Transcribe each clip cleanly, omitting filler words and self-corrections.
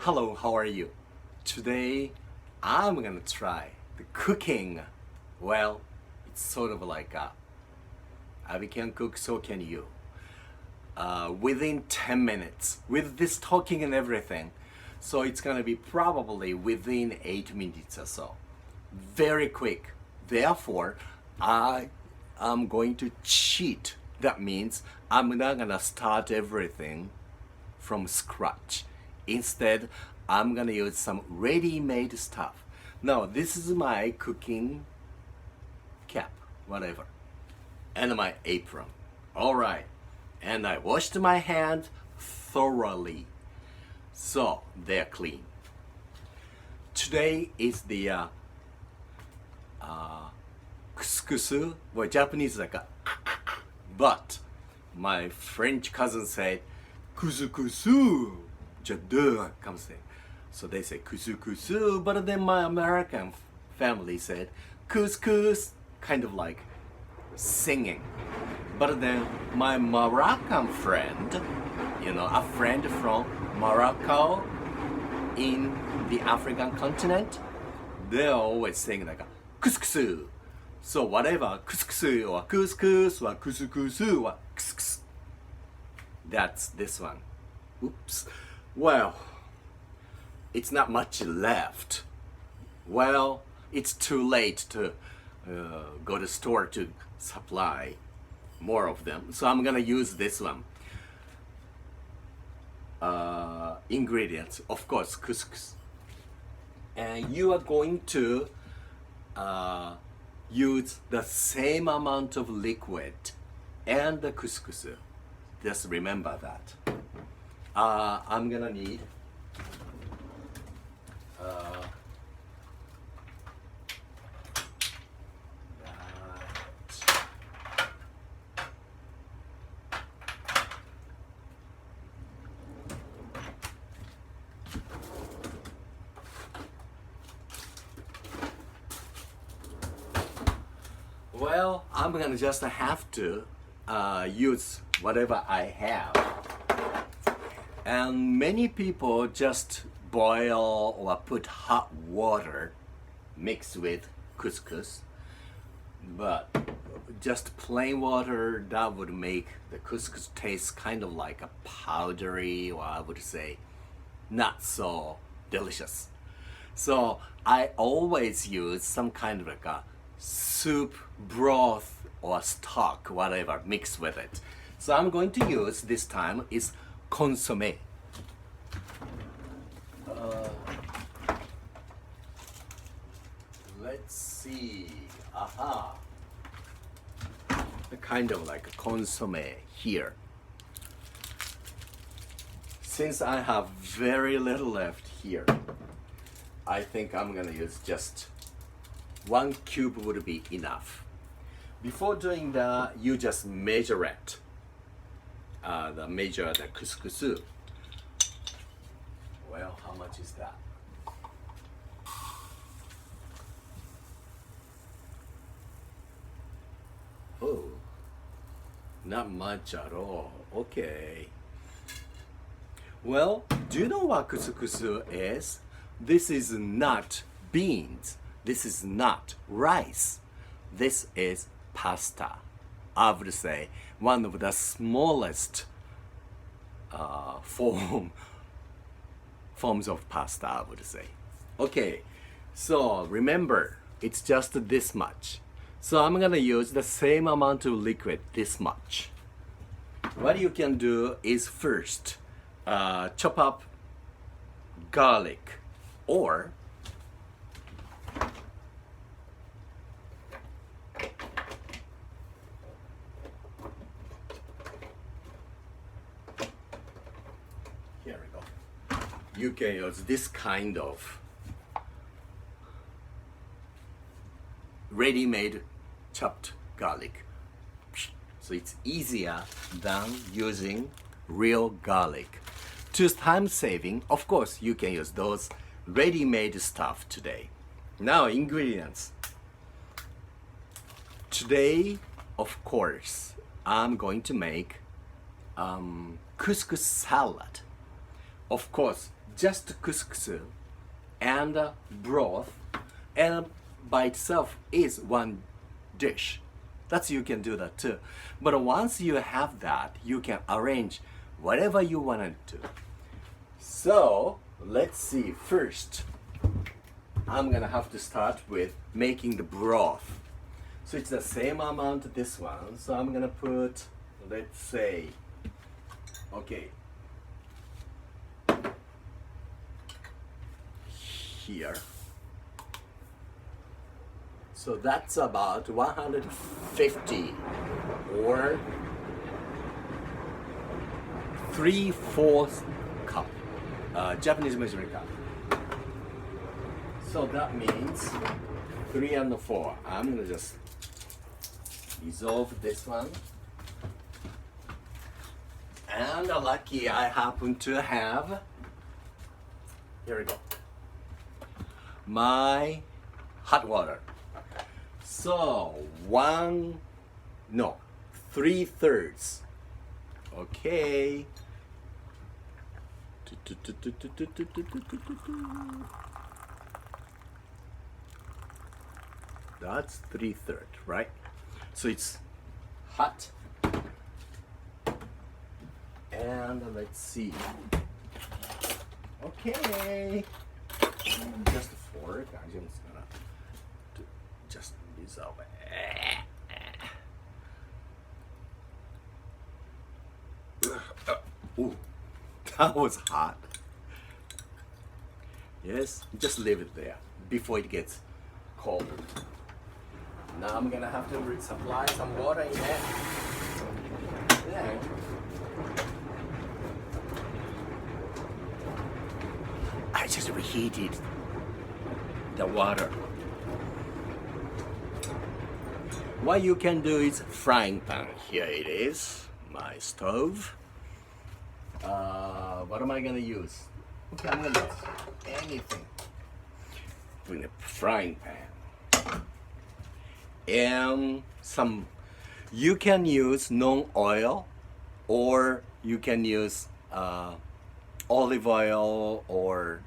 Hello, how are you? Today I'm gonna try the cooking. Well, it's sort of like Abby can cook, so can you. Within 10 minutes, with this talking and everything. So it's gonna be probably within 8 minutes or so. Very quick. Therefore, I am going to cheat. That means I'm not gonna start everything from scratch. Instead, I'm gonna use some ready-made stuff. Now, this is my cooking cap, whatever, and my apron. All right, and I washed my hands thoroughly, so they're clean. Today is the Couscous, well, Japanese like but my French cousin said Couscous. Comes in. So they say Couscous, but then my American family said Couscous, kind of like singing. But then my Moroccan friend, a friend from Morocco in the African continent, they're always saying like Couscous. So whatever, Couscous or Couscous or Couscous or Couscous. That's this one. Oops. Well, it's not much left. Well, it's too late to go to the store to supply more of them. So I'm gonna use this one. Ingredients, of course, couscous. And you are going to use the same amount of liquid and the couscous. Just remember that. I'm gonna need well, I'm gonna just have to use whatever I have. And many people just boil or put hot water mixed with couscous. But just plain water, that would make the couscous taste kind of like a powdery, or I would say not so delicious. So I always use some kind of like a soup, broth, or stock, whatever, mixed with it. So I'm going to use this time is consommé. Let's see. Aha. Kind of like a consommé here. Since I have very little left here, I think I'm gonna use just 1 cube would be enough. Before doing that, you just measure it. Measure the couscous. Well, how much is that? Oh, not much at all. Okay. Well, do you know what couscous is? This is not beans. This is not rice. This is pasta. I would say one of the smallest forms of pasta, I would say. Okay, so remember, it's just this much. So I'm gonna use the same amount of liquid, this much. What you can do is first chop up garlic, or here we go. You can use this kind of ready-made chopped garlic. So it's easier than using real garlic. To time saving, of course, you can use those ready-made stuff today. Now, ingredients. Today, of course, I'm going to make couscous salad. Of course, just couscous and broth, and by itself is one dish. That's you can do that too. But once you have that, you can arrange whatever you want to. So let's see. First, I'm gonna have to start with making the broth. So it's the same amount this one. So I'm gonna put, let's say, okay, here. So that's about 150 or 3/4 cup, Japanese measuring cup. So that means 3 and 4. I'm gonna just dissolve this one. And lucky I happen to have, here we go, my hot water. So 3/3. Okay. That's 3/3, right? So it's hot. And let's see. Okay. Just a fork. I'm just gonna just dissolve it. Ooh, that was hot. Yes, just leave it there before it gets cold. Now I'm gonna have to resupply some water in there. Then I just reheated the water. What you can do is frying pan. Here it is, my stove. What am I gonna use? Okay, I'm gonna use anything. Bring a frying pan. And some, you can use non-oil, or you can use olive oil, or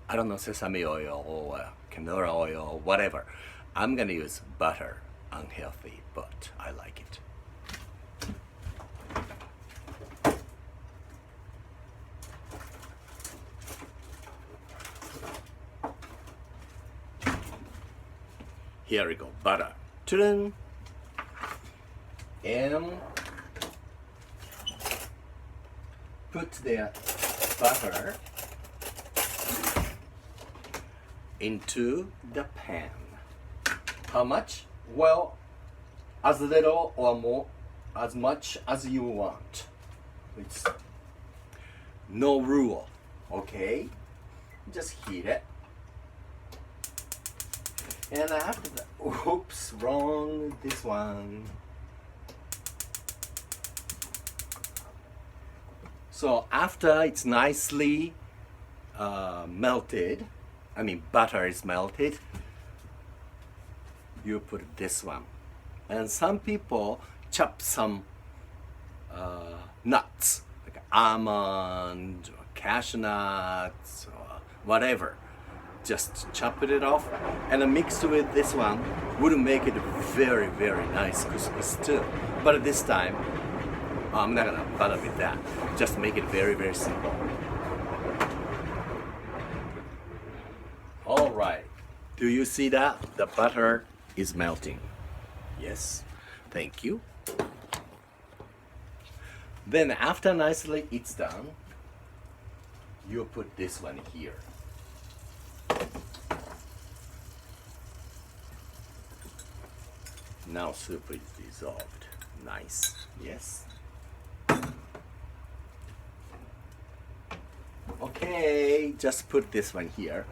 I don't know, sesame oil or canola oil, whatever. I'm gonna use butter. Unhealthy, but I like it. Here we go, butter. Ta-da! And put the butter into the pan. How much? Well, as little or more, as much as you want. It's no rule, okay? Just heat it. And after that, oops, wrong, this one. So after it's nicely melted, I mean butter is melted, you put this one. And some people chop some nuts, like almond or cashew nuts or whatever. Just chop it off and mix with this one would make it very, very nice couscous too. But this time, I'm not gonna bother with that. Just make it very, very simple. All right. Do you see that? The butter is melting. Yes. Thank you. Then after nicely it's done, you put this one here. Now soup is dissolved. Nice. Yes. Okay, just put this one here.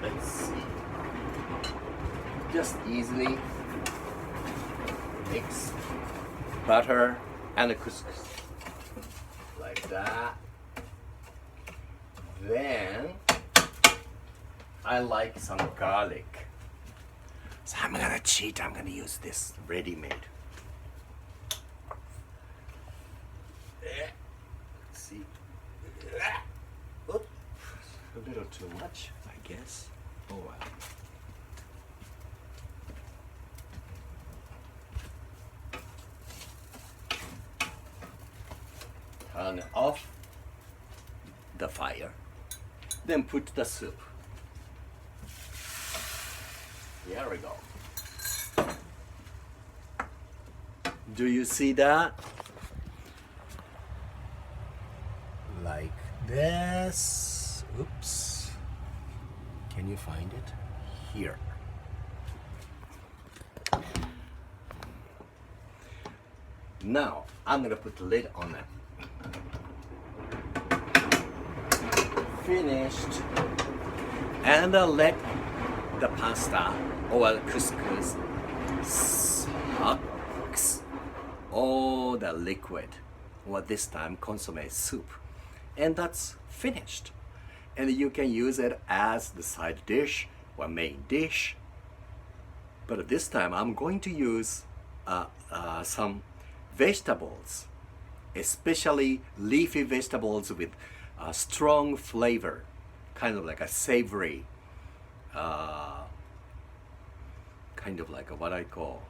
Let's see. Just easily mix butter and couscous like that. Then I like some garlic. So I'm gonna cheat. I'm gonna use this ready-made. much, I guess. Oh well. Turn off the fire. Then put the soup. Here we go. Do you see that? Like this. Oops. Can you find it? Here. Now, I'm gonna put the lid on it. Finished. And let the pasta or couscous sucks all the liquid, or this time consomme soup. And that's finished. And you can use it as the side dish or main dish. But this time I'm going to use some vegetables, especially leafy vegetables with a strong flavor, kind of like a savory, kind of like what I call,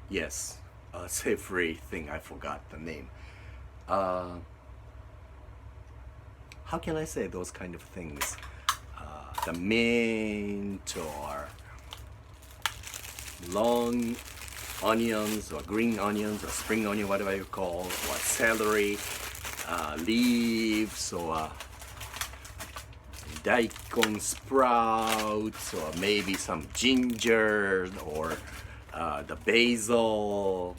yes, a savory thing. I forgot the name. How can I say those kind of things? The mint or long onions or green onions or spring onion, whatever you call, or celery, leaves, or daikon sprouts, or maybe some ginger, or the basil,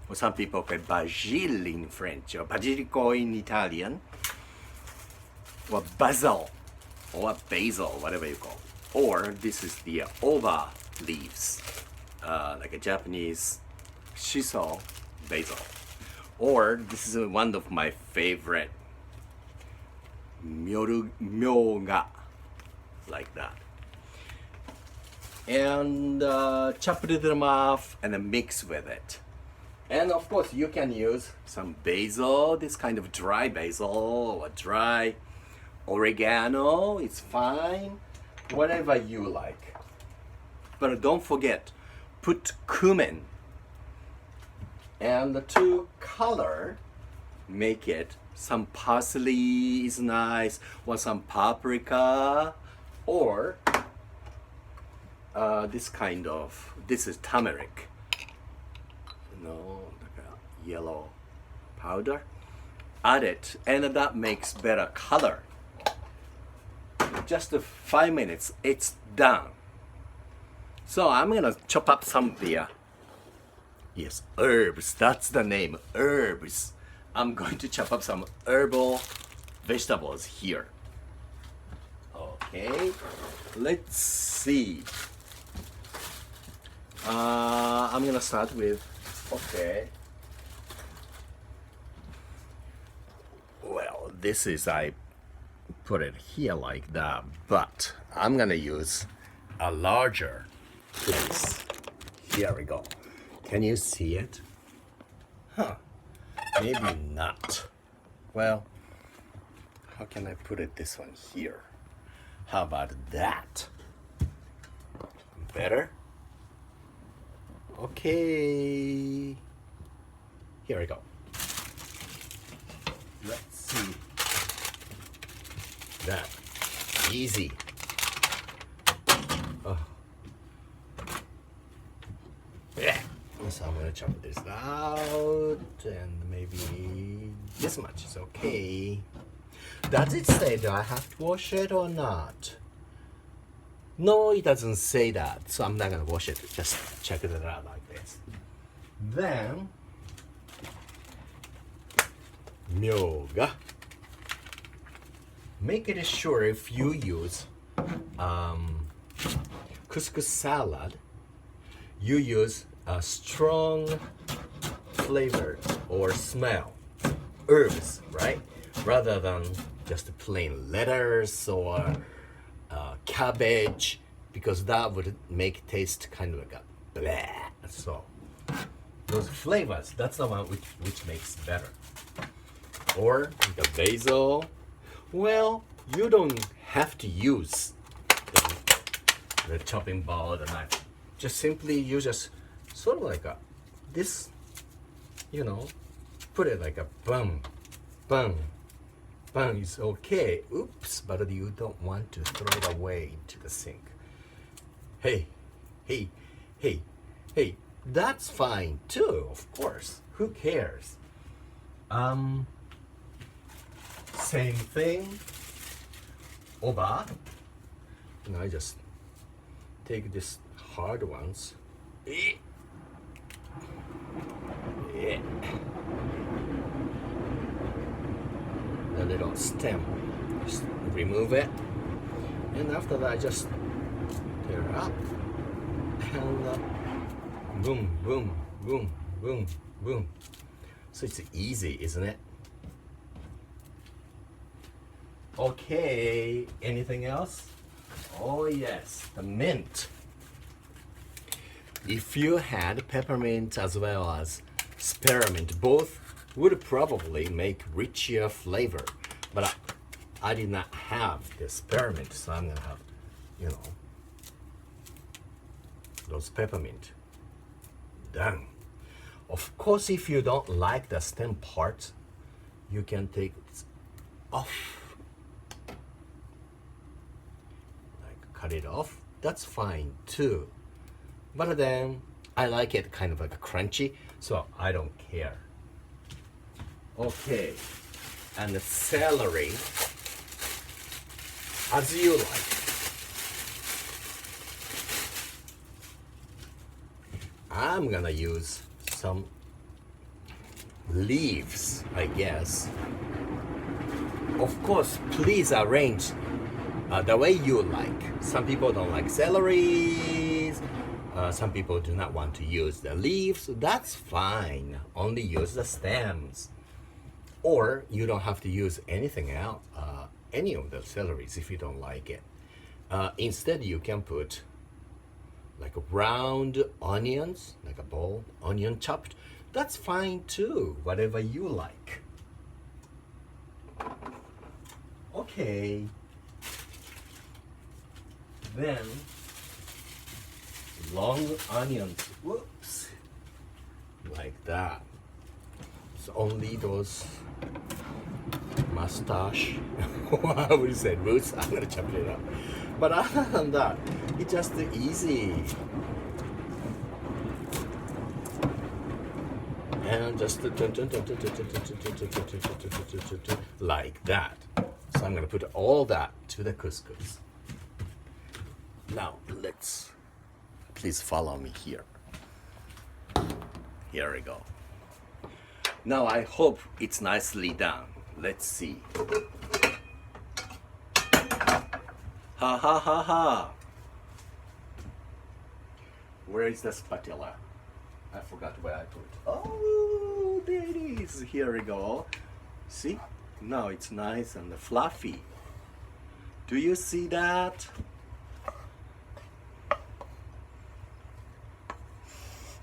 or some people call it basil in French, or basilico in Italian, or basil, or basil, whatever you call. Or this is the ova leaves, like a Japanese shiso basil. Or this is one of my favorite, myoga, like that. And chop them off and then mix with it. And of course you can use some basil, this kind of dry basil or dry oregano, it's fine, whatever you like. But don't forget, put cumin. And to color, make it some parsley is nice, or some paprika, or this is turmeric, like a yellow powder. Add it, and that makes better color. Just 5 minutes, it's done. So I'm gonna chop up some of the yes, herbs, that's the name, herbs. I'm going to chop up some herbal vegetables here. Okay, let's see. I'm gonna start with, okay. Well, this is, I put it here like that, but I'm gonna use a larger piece. Here we go. Can you see it? Huh. Maybe not. Well, how can I put it this one here? How about that? Better? Okay. Here we go. Let's see. That. Easy. Oh. Yeah. So I'm gonna chop this out, and maybe this much is okay. Does it say that I have to wash it or not? No, it doesn't say that, so I'm not gonna wash it. Just check it out like this. Then, myoga. Make it sure if you use couscous salad, you use a strong flavor or smell, herbs, right? Rather than just plain lettuce or cabbage, because that would make taste kind of like a bleh. So those flavors, that's the one which makes better. Or the basil. Well, you don't have to use the chopping board, the knife. Just simply you just sort of like a this, put it like a bang, bang, bang is okay. Oops, but you don't want to throw it away into the sink. Hey, hey, hey, hey, that's fine too, of course. Who cares? Same thing over. And I just take this hard ones. Yeah. The little stem. Just remove it. And after that, I just tear it up. And boom, boom, boom, boom, boom. So it's easy, isn't it? Okay, anything else? Oh yes, the mint. If you had peppermint as well as spearmint, both would probably make richer flavor. But I did not have the spearmint, so I'm gonna have, those peppermint. Done. Of course, if you don't like the stem part, you can take it off. Cut it off, that's fine too. But then I like it kind of like a crunchy, so I don't care. Okay, and the celery as you like. I'm gonna use some leaves, I guess. Of course, please arrange the way you like. Some people don't like celery. Some people do not want to use the leaves. That's fine. Only use the stems. Or you don't have to use anything else, any of the celeries if you don't like it. Instead, you can put like round onions, like a bowl, onion chopped. That's fine too, whatever you like. Okay. Then long onions, whoops, like that. It's only those mustache, I would say roots, I'm gonna chop it up. But other than that, it's just easy. And just like that. So I'm gonna put all that to the couscous. Now please follow me here. Here we go. Now I hope it's nicely done. Let's see. Ha ha ha ha. Where is the spatula? I forgot where I put it. Oh, there it is. Here we go. See? Now it's nice and fluffy. Do you see that?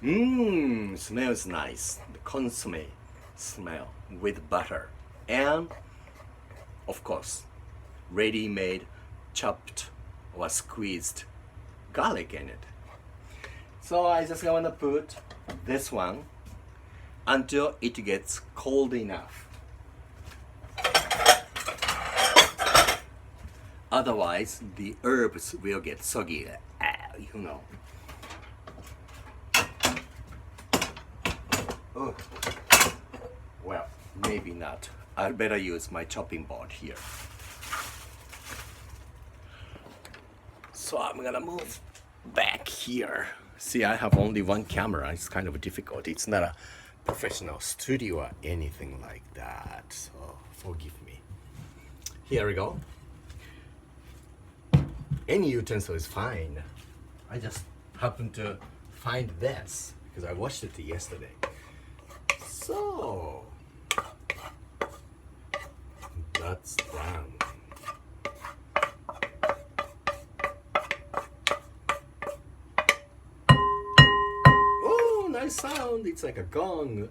Smells nice. The consomme smell with butter. And, of course, ready-made chopped or squeezed garlic in it. So I just want to put this one until it gets cold enough. Otherwise, the herbs will get soggy, Oh. Well, maybe not. I'd better use my chopping board here. So I'm gonna move back here. See, I have only one camera. It's kind of difficult. It's not a professional studio or anything like that. So forgive me. Here we go. Any utensil is fine. I just happened to find this because I watched it yesterday. So that's done. Oh, nice sound. It's like a gong.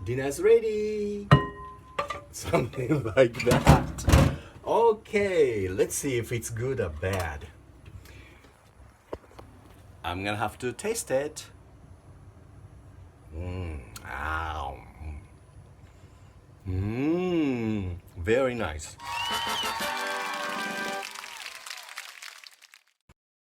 Dinner's ready. Something like that. Okay, let's see if it's good or bad. I'm gonna have to taste it. Very nice.